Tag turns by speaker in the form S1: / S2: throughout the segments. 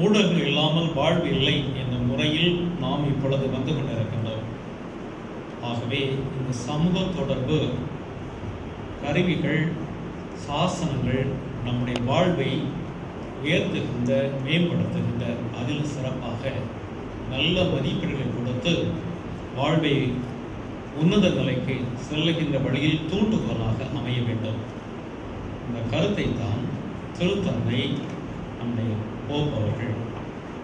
S1: ஊடகங்கள் இல்லாமல் வாழ்வு இல்லை என்ற முறையில் நாம் இப்பொழுது வந்து கொண்டிருக்கின்றோம். ஆகவே இந்த சமூக தொடர்பு கருவிகள், சாசனங்கள் நம்முடைய வாழ்வை உயர்த்துகின்ற, மேம்படுத்துகின்ற, அதில் சிறப்பாக நல்ல மதிப்பீடுகளை கொடுத்து வாழ்வை உன்னத நிலைக்கு செல்லுகின்ற வழியில் தூண்டுகோலாக அமைய வேண்டும். இந்த கருத்தை தான் திருத்தந்தை நம்முடைய போப் அவர்கள்,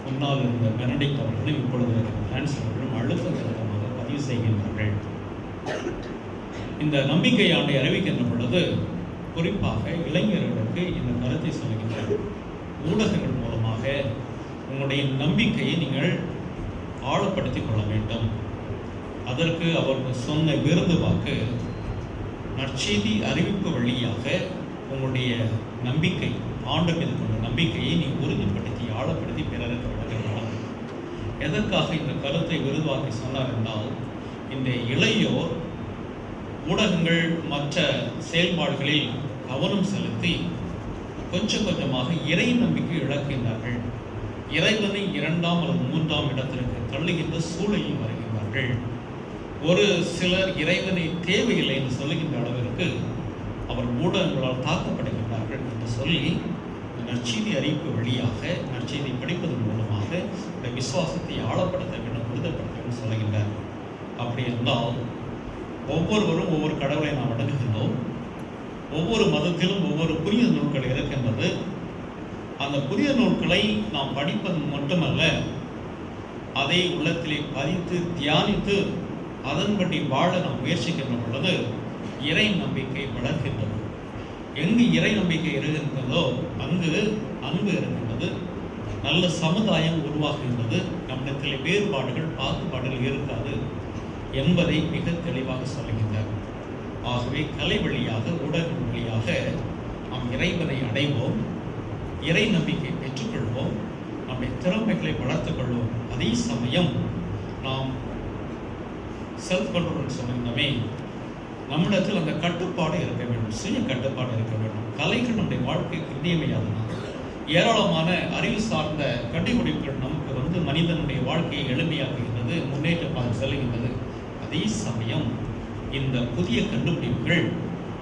S1: முன்னால் இருந்த பெனடிக்ட் அவர்களும் இப்பொழுது பிரான்ஸ் அவர்களும் அழுத்த திருத்தமாக பதிவு செய்கின்றார்கள். இந்த நம்பிக்கை ஆண்டை அறிவிக்கின்ற பொழுது குறிப்பாக இளைஞர்களுக்கு இந்த கருத்தை சொல்கின்றார். ஊடகங்கள் மூலமாக உங்களுடைய நம்பிக்கையை நீங்கள் ஆழப்படுத்திக் கொள்ள வேண்டும். அதற்கு அவர்கள் சொன்ன விருது வாக்கு, நற்செய்தி அறிவிப்பு வழியாக உங்களுடைய நம்பிக்கை, ஆண்டவர் மீது கொண்ட நம்பிக்கையை நீ உறுதிப்படுத்தி ஆழப்படுத்தி பிறருக்கு வழங்கலாம். எதற்காக இந்த கருத்தை விருதுவாக்கி சொன்னார் என்றால், இந்த இளையோர் ஊடகங்கள் மற்ற செயல்பாடுகளில் கவனம் செலுத்தி கொஞ்சம் கொஞ்சமாக இறை நம்பிக்கை இழக்கின்றார்கள். இறைவனை 2ஆம் அல்லது 3ஆம் இடத்திற்கு தள்ளுகின்ற சூழலில் வருகின்றார்கள். ஒரு சிலர் இறைவனை தேவையில்லை என்று சொல்லுகின்ற அளவிற்கு அவர் ஊடகங்களால் தாக்கப்படுகின்றார்கள் என்று சொல்லி நற்செய்தி அறிவிப்பு வழியாக, நற்செய்தி படிப்பதன் மூலமாக இந்த விசுவாசத்தை ஆழப்படுத்த வேண்டும், உறுதிப்படுத்த வேண்டும் சொல்லுகின்றார். அப்படி இருந்தால் ஒவ்வொருவரும் ஒவ்வொரு கடவுளை நாம் வணங்குகின்றோம். ஒவ்வொரு மதத்திலும் ஒவ்வொரு புதிய நூல்கள் இருக்கின்றது. அந்த புதிய நூல்களை நாம் படிப்பது மட்டுமல்ல, அதை உள்ளத்திலே பதித்து தியானித்து அதன்படி வாழ நாம் முயற்சிக்கின்ற பொழுது இறை நம்பிக்கை வளர்க்கின்றது. எங்கு இறை நம்பிக்கை இருக்கின்றதோ அங்கு அன்பு இருக்கின்றது, நல்ல சமுதாயம் உருவாகின்றது, நம்மிடத்தில் வேறுபாடுகள், பாகுபாடுகள் இருக்காது என்பதை மிக தெளிவாக சொல்லுகின்றார். ஆகவே கலை வழியாக, ஊடகம் வழியாக நாம் இறைவனை அடைவோம், இறை நம்பிக்கை பெற்றுக்கொள்வோம், நம்முடைய திறமைகளை வளர்த்துக் கொள்வோம். அதே சமயம் நாம் செல்ஃப் கண்ட்ரோல் சொன்னோமே, நம்மிடத்தில் அந்த கட்டுப்பாடு இருக்க வேண்டும், சுய கட்டுப்பாடு இருக்க வேண்டும். கலைகள் நம்முடைய வாழ்க்கைக்கு இன்றியமையாதன. ஏராளமான அறிவு சார்ந்த கண்டுபிடிப்புகள் நமக்கு மனிதனுடைய வாழ்க்கையை எளிமையாக்குகின்றது, முன்னேற்றமாக செல்கின்றது. அதே சமயம் இந்த புதிய கண்டுபிடிப்புகள்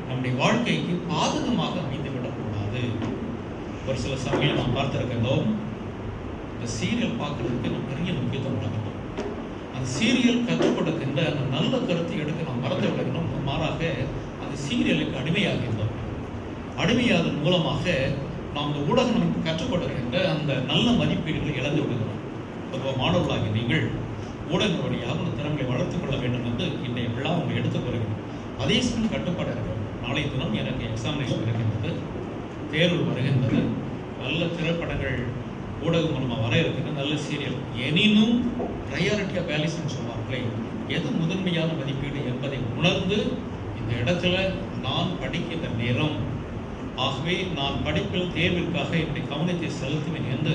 S1: நம்முடைய வாழ்க்கைக்கு பாதகமாக அமைந்துவிடக்கூடாது. ஒரு சில சமயம் நாம் பார்த்திருக்கிறோம், இந்த சீரியல் பார்க்கறதுக்கு நம்ம பெரிய முக்கியத்துவம் வழங்கணும். அந்த சீரியல் கற்றுக் கொடுக்கின்ற அந்த நல்ல கருத்தை எடுக்க நாம் மறந்து விடுகிறோம். மாறாக அந்த சீரியலுக்கு அடிமையாகின்றோம். அடிமையாதன் மூலமாக நாம் இந்த ஊடகம் நமக்கு கற்றுக் கொடுக்கின்ற அந்த நல்ல மதிப்பீடுகளை இழந்து விடுகிறோம். பொதுவாக மாணவர்களாகி நீங்கள் ஊடக வழியாக அந்த திறமையை வளர்த்துக் கொள்ள வேண்டும் என்று இன்றைய விழா உங்களை எடுத்துக் வருகிறோம். அதே சமயம் கட்டுப்பாடு இருக்கிறோம். நாளைய தினம் எனக்கு எக்ஸாமினேஷன் இருக்கின்றது, தேர்வு வருகின்றது, நல்ல திரைப்படங்கள் ஊடகம் மூலமாக வர இருக்கின்ற நல்ல சீரியல். எனினும் ப்ரையாரிட்டி ஆஃப் வேல்யூஸ்ன்னு சொல்வார்களே, எது முதன்மையான மதிப்பீடு என்பதை உணர்ந்து இந்த இடத்துல நான் படிக்கின்ற நேரம், ஆகவே நான் படிப்பில் தேர்விற்காக என்னுடைய கவனத்தை செலுத்துவேன் என்று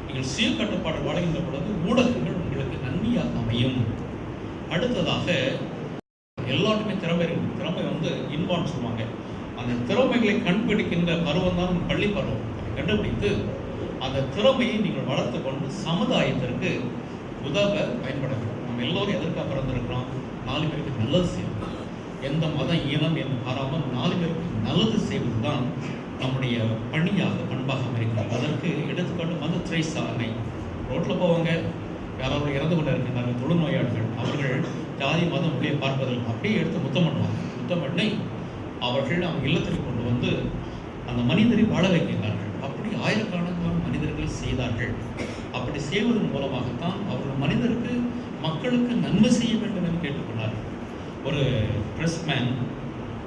S1: நீங்கள் சுய கட்டுப்பாடு வழங்குகின்ற பொழுது ஊடகங்கள் உங்களுக்கு நன்மையாக அமையும். அடுத்ததாக எல்லாருக்குமே திறமை இருக்கு. திறமை இன்பான்னு சொல்லுவாங்க. அந்த திறமைகளை கண்டுபிடிக்கின்ற பருவம் தான் பள்ளி பருவம். அதை கண்டுபிடித்து அந்த திறமையை நீங்கள் வளர்த்து கொண்டு சமுதாயத்திற்கு உதவ பயன்பட வேண்டும். நம்ம எல்லோரும் எதற்காக பிறந்திருக்கிறோம்? 4 பேருக்கு நல்லது செய்வது. எந்த மதம், இனம் என்று பாராமல் 4 பேருக்கு நல்லது செய்வது தான் நம்முடைய பணியாக, பண்பாக அமைக்கிறது. அதற்கு எடுத்துக்காட்டு மத திரைசா அன்னை. ரோட்டில் போவாங்க, யாராவது இறந்து கொண்டு இருக்கின்றார்கள், தொழுநோயாளிகள், அவர்கள் ஜாதி மதம் உள்ளே பார்ப்பதில் அப்படியே எடுத்து முத்தம் பண்ணுவாங்க. முத்தம் பண்ணி அவர்கள் அவங்க இல்லத்திற்கு கொண்டு அந்த மனிதரை வாழ வைக்கின்றார்கள். அப்படி ஆயிரக்கணக்கான மனிதர்கள் செய்தார்கள். அப்படி செய்வதன் மூலமாகத்தான் அவர்கள் மனிதருக்கு, மக்களுக்கு நன்மை செய்ய வேண்டும் என்று கேட்டுக்கொண்டார்கள். ஒரு பிரஸ்மேன்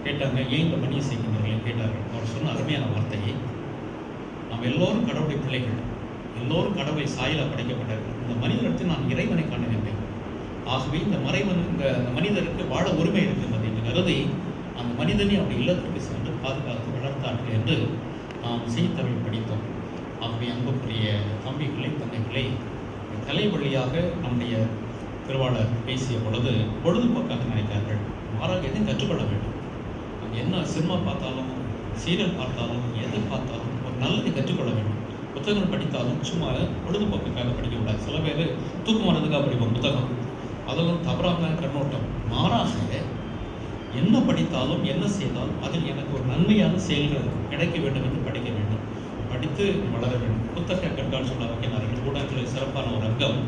S1: கேட்டாங்க, ஏன் இந்த பணியை செய்கின்றவர்கள் கேட்டார்கள். அவர் சொன்ன அருமையான வார்த்தையை, நாம் எல்லோரும் கடவுளுடைய பிள்ளைகள், எல்லோரும் கடவுளை சாயலாக படைக்கப்பட்டார்கள். இந்த மனிதருக்கு நான் இறைவனை காணுகின்றேன். ஆகவே இந்த மனிதருக்கு வாழ உரிமை இருக்கின்றது என்று கருதி அந்த மனிதனை அவருடைய இல்லத்திற்கு சென்று பாதுகாத்து வளர்த்தார்கள் என்று நாம் செய்தித்தமிழ் படித்தோம். ஆகவே அன்புக்குரிய தம்பிகளை, தந்தைகளை, கலை வழியாக நம்முடைய திருவாளர் பேசிய பொழுது பொழுதுபோக்காக நினைக்கிறார்கள். மாறாக எதையும் கற்றுக்கொள்ள வேண்டும். நம்ம என்ன சினிமா பார்த்தாலும், சீரியல் பார்த்தாலும், எது பார்த்தாலும் ஒரு நல்லதை கற்றுக்கொள்ள வேண்டும். புத்தகங்கள் படித்தாலும் சும்மா பொழுதுபோக்குக்காக படிக்கக்கூடாது. சில பேர் தூக்கம் வர்றதுக்காக படிப்போம் புத்தகம். அதெல்லாம் தவறான கண்ணோட்டம். மாறாக என்ன படித்தாலும் என்ன செய்தாலும் அதில் எனக்கு ஒரு நன்மையான செயல்கள் கிடைக்க வேண்டும் என்று படிக்க வேண்டும், படித்து வளர வேண்டும். புத்தக கண்காட்சி விழா வைக்கிறார்கள், ஊடகங்களில் சிறப்பான ஒரு அங்கம்.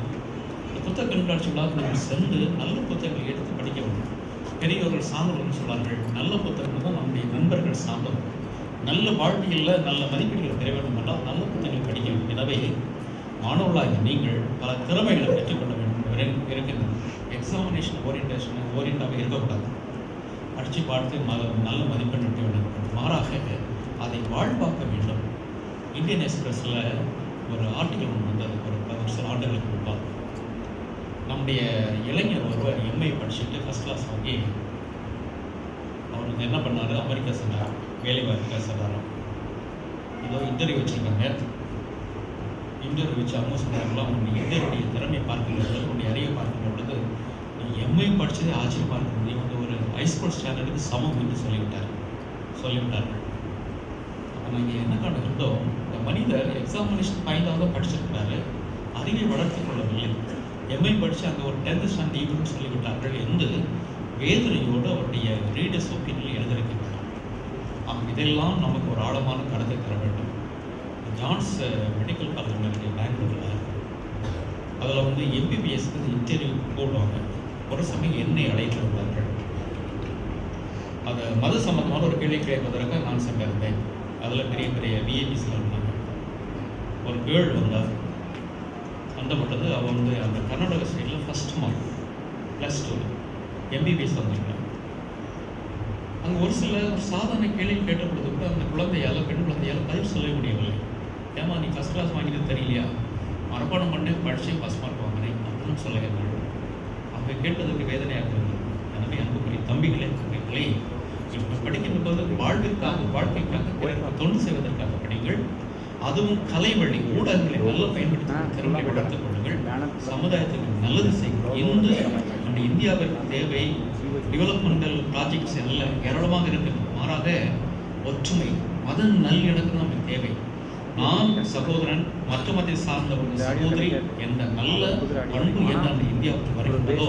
S1: இந்த புத்தக கண்காட்சி விழாவுக்கு நம்ம சென்று நல்ல புத்தகங்களை எடுத்து படிக்க வேண்டும். பெரியவர்கள் சார்ந்தவர்கள் சொன்னார்கள், நல்ல புத்தகங்கள் தான் நம்முடைய நண்பர்கள் சார்ந்தவர்கள். நல்ல வாழ்க்கையில் நல்ல மதிப்பீடுகளை பெற வேண்டும் என்றால் நல்ல புத்தகங்களை படிக்க வேண்டும். எனவே மாணவர்களாக நீங்கள் பல திறமைகளை பெற்றுக்கொள்ள வேண்டும் இருக்கின்றன. எக்ஸாமினேஷன் ஓரியண்டாக இருக்கக்கூடாது. படித்து பார்த்து நல்ல மதிப்பெண் எடுக்க வேண்டும். மாறாக அதை வாழ்வாக்க வேண்டும். இந்தியன் எக்ஸ்பிரஸில் ஒரு ஆர்டிக்கல் ஒன்று வந்தது ஒரு சில ஆண்டுகளுக்கு முன்பாக. நம்முடைய இளைஞர் ஒருவர் எம்ஏ படிச்சுட்டு ஃபஸ்ட் கிளாஸ் வாங்கி அவருக்கு என்ன பண்ணார், அமெரிக்கா சென்றார், வேலை வாய்ப்புக்காக சென்றார். ஏதோ இன்டர்வியூ வச்சுருக்காங்க. இன்டர்வியூ வச்சு அவங்க சொன்னாங்களாம், உன்னுடைய இந்தியருடைய திறமை பார்க்கின்றது, உன்னுடைய அறிவை பார்க்கின்ற பொழுது நீ எம்ஏ படித்ததே ஆச்சரியமாக இருக்குது, நீ வந்து ஒரு ஹைஸ்கூல் ஸ்டாண்டர்டுக்கு சமம் என்று சொல்லிவிட்டார்கள். அப்போ நாங்கள் என்ன கண்டுகிட்டோம், இந்த மனிதர் எக்ஸாமினேஷன் ஃபைனலாக படிச்சிருக்கிறாரு, அறிவை வளர்த்துக் கொள்ளவில்லை. எம்ஐ படித்து அங்கே ஒரு 10th ஸ்டாண்டர்ட் ஈவன் சொல்லிவிட்டார்கள் என்று வேதனையோடு அவருடைய ரீடர்ஸ் ஒப்பீனியன் எழுதியிருக்கிறார். இதெல்லாம் நமக்கு ஒரு ஆழமான கருத்தை தர வேண்டும். ஜான்ஸ் மெடிக்கல் காலேஜ் இருக்குது பெங்களூரில். அதில் வந்து எம்பிபிஎஸ்க்கு இன்டர்வியூ போடுவாங்க. ஒரு சமயம் என்னை அழைத்திருந்தார்கள். அது மத சம்பந்தமான ஒரு கேள்வி கேட்பதற்காக நான் சென்றிருந்தேன். அதில் பெரிய பெரிய விஐபிஸ்கள் இருந்தாங்க. ஒரு கேர்ள் வந்தார், சண்டப்பட்டது. அவள் வந்து அந்த கர்நாடக ஸ்டேட்டில் ஃபஸ்ட் மார்க் +2 எம்பிபிஎஸ் வந்தாங்க. அங்கே ஒரு சில சாதாரண கேள்வி கேட்ட பொழுது கூட அந்த குழந்தையால், பெண் குழந்தையால் பதில் சொல்ல முடியவில்லை. ஏமா நீ ஃபஸ்ட் கிளாஸ் வாங்கினது தெரியலையா, மனப்பாடம் பண்ணி படித்து ஃபஸ்ட் மார்க் வாங்கினேன் அப்படின்னு சொல்லுகிறார்கள். அவங்க கேட்பதற்கு வேதனையாக இருந்தது. எனவே அன்புக்குரிய தம்பிகளே தம்பிகளே, இப்போ படிக்கின்ற போது வாழ்க்கைக்காக தொண்டு செய்வதற்காக படிங்கள். அதுவும் கலை வழி ஊடகங்களை நல்லா பயன்படுத்தி திறமை வளர்த்துக் கொள்ளுங்கள். சமுதாயத்துக்கு நல்லது செய்யுங்கள். இன்று நம்ம இந்தியாவிற்கு தேவை டெவலப்மெண்டல் ப்ராஜெக்ட்ஸ் எல்லாம் ஏராளமாக இருக்கிறது. மாறாக ஒற்றுமை, மத நல்லிணக்கம் நமக்கு தேவை. நான் சகோதரன், மற்ற மதத்தை சார்ந்த ஒரு சகோதரி என்ற நல்ல பண்பு என்ற அந்த இந்தியாவுக்கு வருகின்றதோ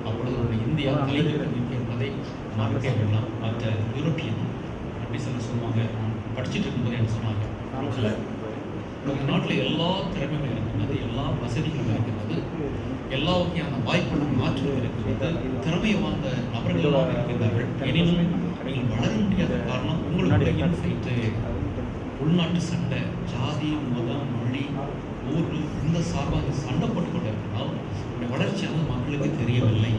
S1: அப்பொழுது இந்தியா தலைநிற்கும் என்பதை மறக்க வேண்டாம். மற்ற யூரோப்பியன் அப்படி சொல்லுவாங்க, படிச்சுட்டு இருக்கும்போது என்ன சொன்னாங்க, இந்த நாட்டில் எல்லா திறமைகளும் இருக்கின்றது, எல்லா வசதிகளும் இருக்கின்றது, எல்லா வகையான வாய்ப்புகளும் மாற்றம் இருக்கின்றது, திறமையை வாழ்ந்த நபர்களாக இருக்கின்றார்கள். எனினும் நீங்கள் வளர முடியாத காரணம் உங்களுடைய இன்ஃபைட்டு, உள்நாட்டு சண்டை, ஜாதி, மதம், மொழி, ஊர் இந்த சார்பாக சண்டை போட்டுக் கொண்டிருந்தால் உங்களுடைய வளர்ச்சியானது மக்களுக்கு தெரியவில்லை.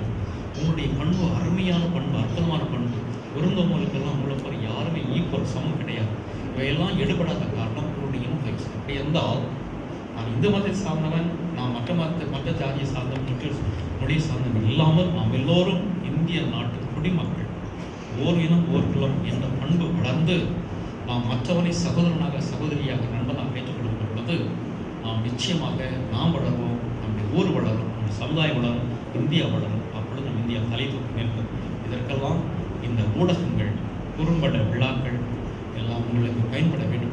S1: உங்களுடைய பண்பு அருமையான பண்பு, அற்புதமான பண்பு, விருந்தவங்களுக்கெல்லாம் உங்களை போகிற யாருமே ஈக்குவல் சமம் கிடையாது. இவையெல்லாம் எடுபடாத காரணம் உங்களுடைய இன்ஃபைட்ஸ். அப்படி இருந்தால் நான் இந்து மதத்தை சார்ந்தவன், நான் மற்ற ஜாதியை சார்ந்தவன், மற்ற மொழியை சார்ந்தவன் இல்லாமல் நாம் எல்லோரும் இந்திய நாட்டு குடிமக்கள், ஓர் இனம் ஓர் குலம் என்ற பண்பு வளர்ந்து நாம் மற்றவனை சகோதரனாக சகோதரியாக நண்பனாக ஏற்றுக்கொள்ளும் பொழுது நாம் நிச்சயமாக நாம் வளருவோம், நம்முடைய ஊர் வளரும், நம்முடைய சமுதாயம் வளரும், இந்தியா வளரும். அப்பொழுது நம் இந்தியா தலை தூக்கி நிற்கும். இதற்கெல்லாம் இந்த ஊடகங்கள், குறும்பட விழாக்கள் எல்லாம் உங்களுக்கு பயன்பட வேண்டும்.